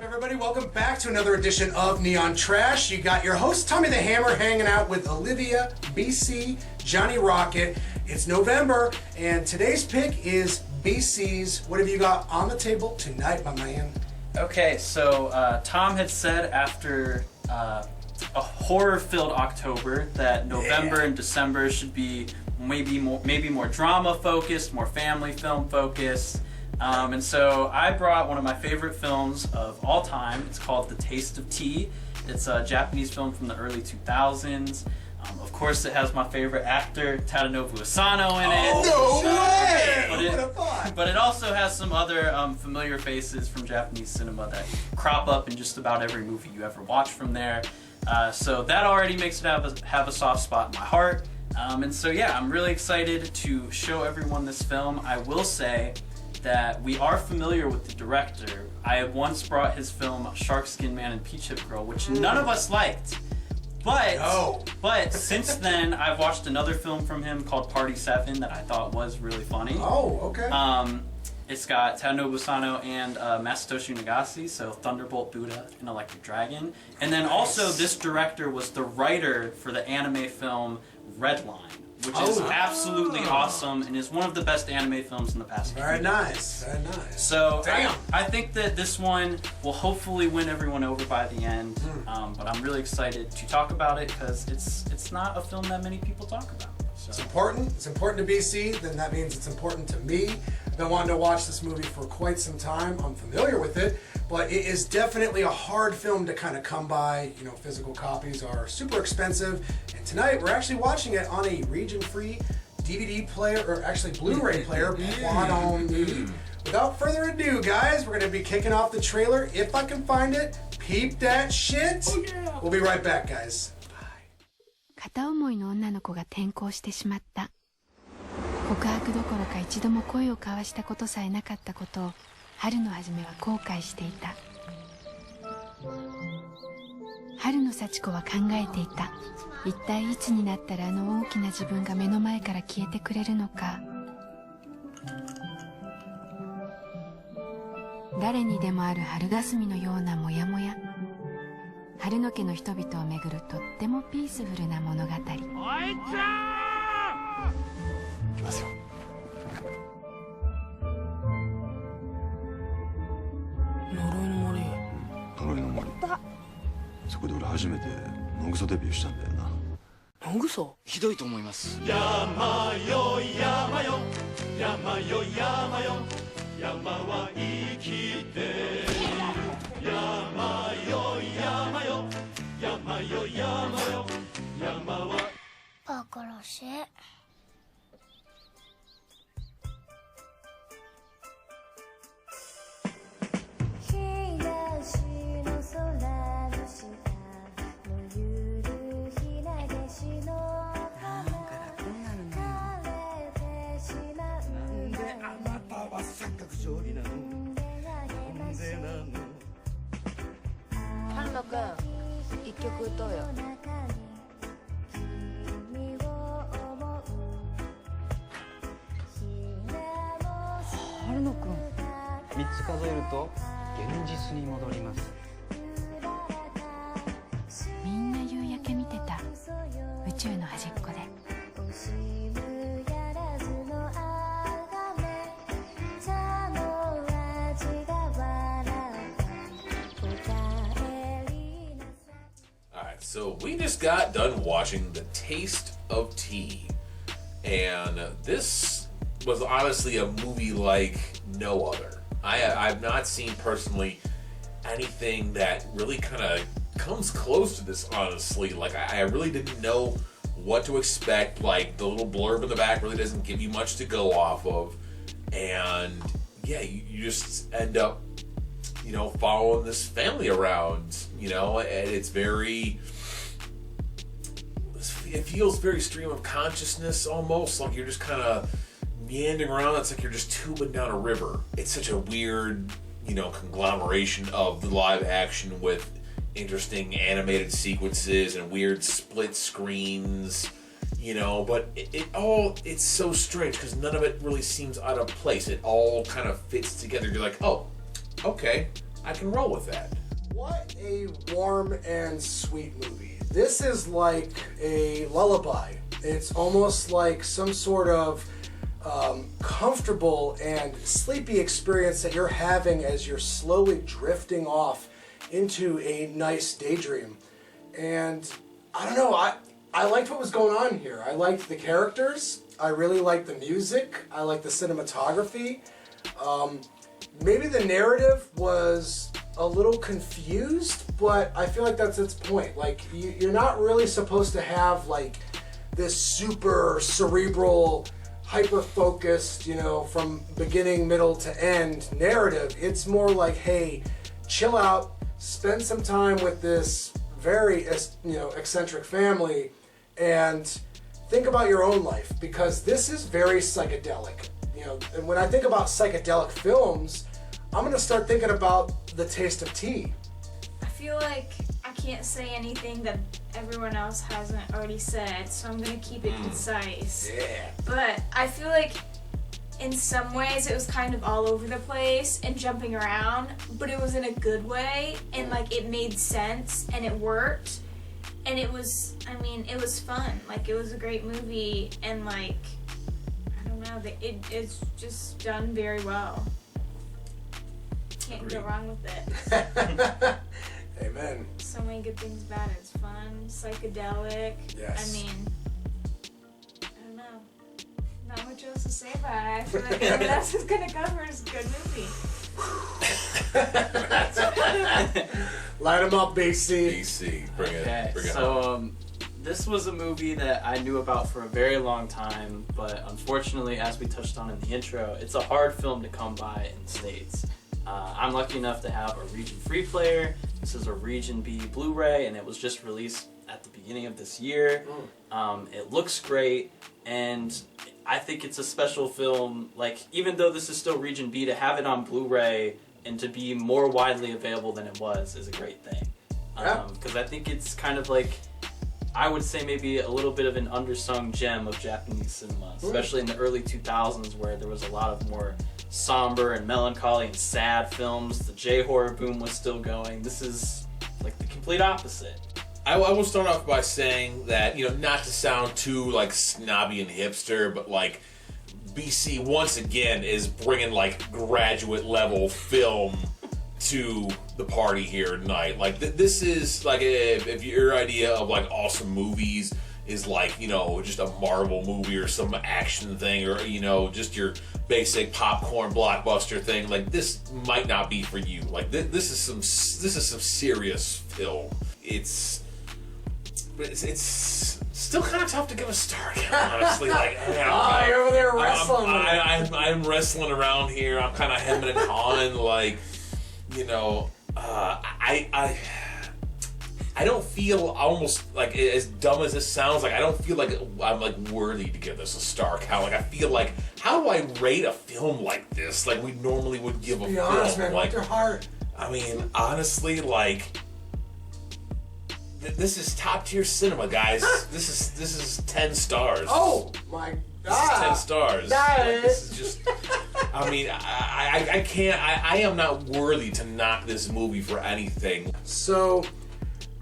Everybody, welcome back to another edition of Neon Trash. You got your host Tommy the Hammer hanging out with Olivia, BC, Johnny Rocket. It's November, and today's pick is BC's. What have you got on the table tonight, my man? Okay, so Tom had said after a horror-filled October that November and December should be maybe more drama-focused, more family film-focused. And so I brought one of my favorite films of all time. It's called The Taste of Tea. It's a Japanese film from the early 2000s. Of course, it has my favorite actor, Tadanobu Asano, in it. Oh, no way! But it also has some other familiar faces from Japanese cinema that crop up in just about every movie you ever watch from there. So that already makes it have a soft spot in my heart. And so yeah, I'm really excited to show everyone this film. I will say that we are familiar with the director. I had once brought his film Shark Skin Man and Peach Hip Girl, which none of us liked. But since then, I've watched another film from him called Party 7 that I thought was really funny. Oh, okay. It's got Tadanobu Asano and Masatoshi Nagase, so Thunderbolt Buddha and Electric Dragon. And then also this director was the writer for the anime film Redline, which is absolutely awesome and is one of the best anime films in the past few years. Very nice. So I think that this one will hopefully win everyone over by the end. But I'm really excited to talk about it because it's not a film that many people talk about. So. It's important. It's important to BC. Then that means it's important to me. I've been wanting to watch this movie for quite some time. I'm familiar with it, but it is definitely a hard film to kind of come by. You know, physical copies are super expensive, and tonight we're actually watching it on a region-free DVD player, or actually Blu-ray player, quad on me. Without further ado, guys, we're going to be kicking off the trailer. If I can find it, peep that shit. Oh, yeah. We'll be right back, guys. Bye. 片思いの女の子が転校してしまった。告白どころか一度も声を交わしたことさえなかったことを春の初めは後悔していた。春の幸子は考えていた。一体いつになったらあの大きな自分が目の前から消えてくれるのか。誰にでもある春霞のようなモヤモヤ。春野家の人々をめぐるとってもピースフルな物語。おいちゃん！いきますよ。呪いの森。呪いの森。そこで俺初めてノングソデビューしたんだよな。ノングソ？ひどいと思います。山よ山よ山よ山よ山は生きて山よ山よ山よ山よ山はバカらしい。春野くん、一曲歌おうよ。春野くん、3つ数えると現実に戻ります。みんな夕焼け見てた。宇宙の端っこで。So we just got done watching The Taste of Tea, and this was honestly a movie like no other. I've not seen personally anything that really kind of comes close to this, honestly. Like, I really didn't know what to expect. Like, the little blurb in the back really doesn't give you much to go off of, and yeah, you just end up, you know, following this family around, you know, and it's very... It feels very stream of consciousness almost, like you're just kind of meandering around. It's like you're just tubing down a river. It's such a weird, you know, conglomeration of the live action with interesting animated sequences and weird split screens, you know, but it's so strange because none of it really seems out of place. It all kind of fits together. You're like, oh, okay, I can roll with that. What a warm and sweet movie. This is like a lullaby. It's almost like some sort of comfortable and sleepy experience that you're having as you're slowly drifting off into a nice daydream. And I don't know, I liked what was going on here. I liked the characters. I really liked the music. I liked the cinematography. Maybe the narrative was a little confused, but I feel like that's its point. Like, you're not really supposed to have like this super cerebral, hyper-focused, you know, from beginning, middle to end narrative. It's more like, hey, chill out, spend some time with this very, you know, eccentric family, and think about your own life, because this is very psychedelic. You know, and when I think about psychedelic films, I'm gonna start thinking about The Taste of Tea. I feel like I can't say anything that everyone else hasn't already said, so I'm gonna keep it concise. Yeah. But I feel like in some ways it was kind of all over the place and jumping around, but it was in a good way, and like it made sense and it worked, and it was, I mean, it was fun. Like, it was a great movie, and like, I don't know, it's just done very well. Can't go wrong with it. Amen. So many good things about it. It's fun, psychedelic. Yes. I mean, I don't know. Not much else to say about it. I feel like everyone else is gonna cover is a good movie. Light 'em up, BC. BC, bring it home. So this was a movie that I knew about for a very long time, but unfortunately, as we touched on in the intro, it's a hard film to come by in the States. I'm lucky enough to have a Region Free player. This is a Region B Blu-ray, and it was just released at the beginning of this year. It looks great, and I think it's a special film. Like, even though this is still Region B, to have it on Blu-ray and to be more widely available than it was is a great thing. Because I think it's kind of like, I would say maybe a little bit of an undersung gem of Japanese cinema, especially in the early 2000s, where there was a lot of more somber and melancholy and sad films. The J-horror boom was still going. This is like the complete opposite. I will start off by saying that, you know, not to sound too like snobby and hipster, but like BC once again is bringing like graduate level film to the party here tonight. Like this is like, if your idea of like awesome movies is like, you know, just a Marvel movie or some action thing, or, you know, just your basic popcorn blockbuster thing, like this might not be for you. Like this is some serious film. It's still kind of tough to give a star count, honestly. Like, you're over there wrestling. I'm wrestling around here. I'm kind of hemming and hawing. Like, you know, I don't feel, almost like, as dumb as this sounds, like I don't feel like I'm like worthy to give this a star count. Like, I feel like, how do I rate a film like this? Like we normally would give a film. Be honest, man. Like, With your heart. I mean, honestly, like, this is top tier cinema, guys. This is 10 stars. Oh my This is 10 stars. Like, this is just, I mean, I can't, I am not worthy to knock this movie for anything. So,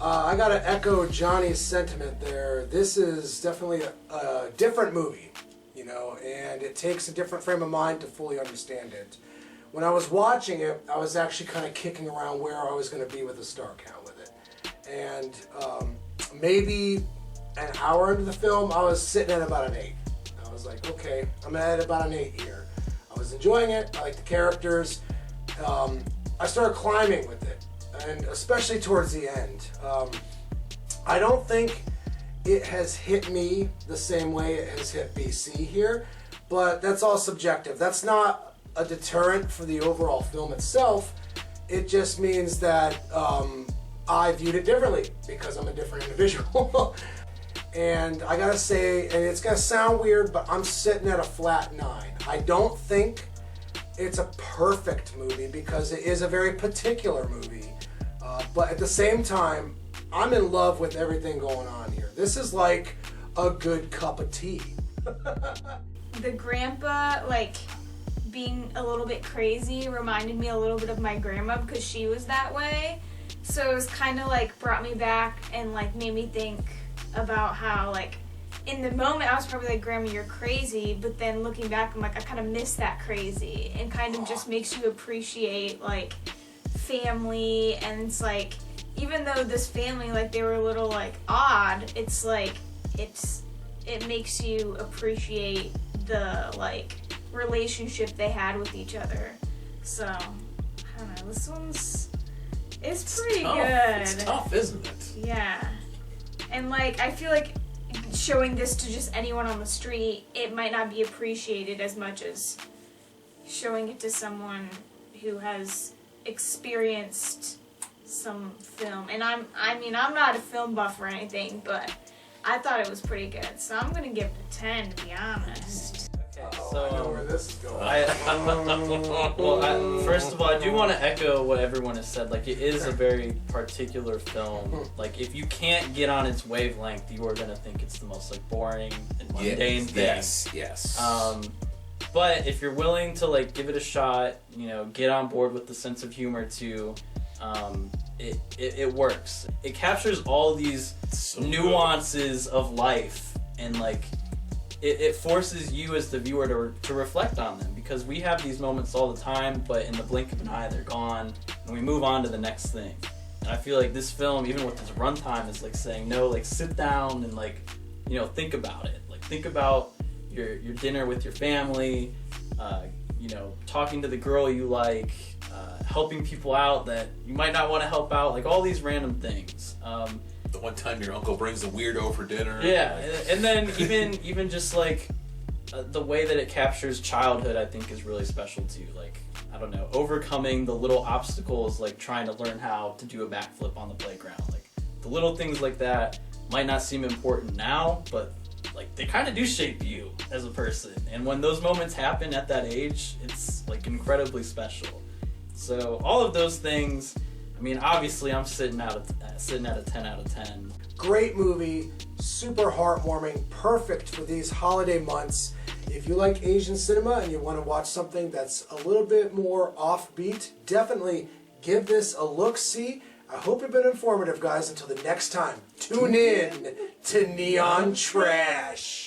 I gotta echo Johnny's sentiment there. This is definitely a different movie, you know, and it takes a different frame of mind to fully understand it. When I was watching it, I was actually kind of kicking around where I was going to be with the star count with it. And maybe an hour into the film, I was sitting at about an 8. I was like, okay, I'm at about an 8 here. I was enjoying it. I liked the characters. I started climbing with it, and especially towards the end. I don't think it has hit me the same way it has hit BC here, but that's all subjective. That's not a deterrent for the overall film itself. It just means that I viewed it differently because I'm a different individual. And I gotta say, and it's gonna sound weird, but I'm sitting at a flat 9. I don't think it's a perfect movie because it is a very particular movie. But at the same time, I'm in love with everything going on here. This is like a good cup of tea. The grandpa, like, being a little bit crazy reminded me a little bit of my grandma because she was that way. So it was kind of like brought me back and like made me think about how like in the moment I was probably like, Grandma, you're crazy, but then looking back I'm like, I kind of miss that crazy, and kind of just makes you appreciate like family. And it's like, even though this family, like they were a little like odd, it's like it makes you appreciate the like relationship they had with each other. So I don't know, this one's it's pretty tough. good. It's tough, isn't it? Yeah. And like I feel like showing this to just anyone on the street, it might not be appreciated as much as showing it to someone who has experienced some film. And I'm not a film buff or anything, but I thought it was pretty good. So I'm gonna give it a 10, to be honest. So, I know where this is going. First of all, I do want to echo what everyone has said. Like, it is a very particular film. Like, if you can't get on its wavelength, you are gonna think it's the most like boring and mundane thing. Yes. But if you're willing to like give it a shot, you know, get on board with the sense of humor too, it works. It captures all these nuances of life, and like it forces you as the viewer to reflect on them, because we have these moments all the time, but in the blink of an eye they're gone and we move on to the next thing. And I feel like this film, even with its runtime, is like saying, no, like sit down and like, you know, think about it. Like think about your dinner with your family, you know, talking to the girl you like, helping people out that you might not want to help out, like all these random things. The one time your uncle brings a weirdo for dinner. Yeah, and then even just like the way that it captures childhood, I think is really special too. Like, I don't know, overcoming the little obstacles, like trying to learn how to do a backflip on the playground. Like the little things like that might not seem important now, but like they kind of do shape you as a person. And when those moments happen at that age, it's like incredibly special. So all of those things, I mean, obviously I'm sitting at a 10 out of 10. Great movie, super heartwarming, perfect for these holiday months. If you like Asian cinema and you want to watch something that's a little bit more offbeat, definitely give this a look-see. I hope you've been informative, guys. Until the next time, tune in to Neon Trash.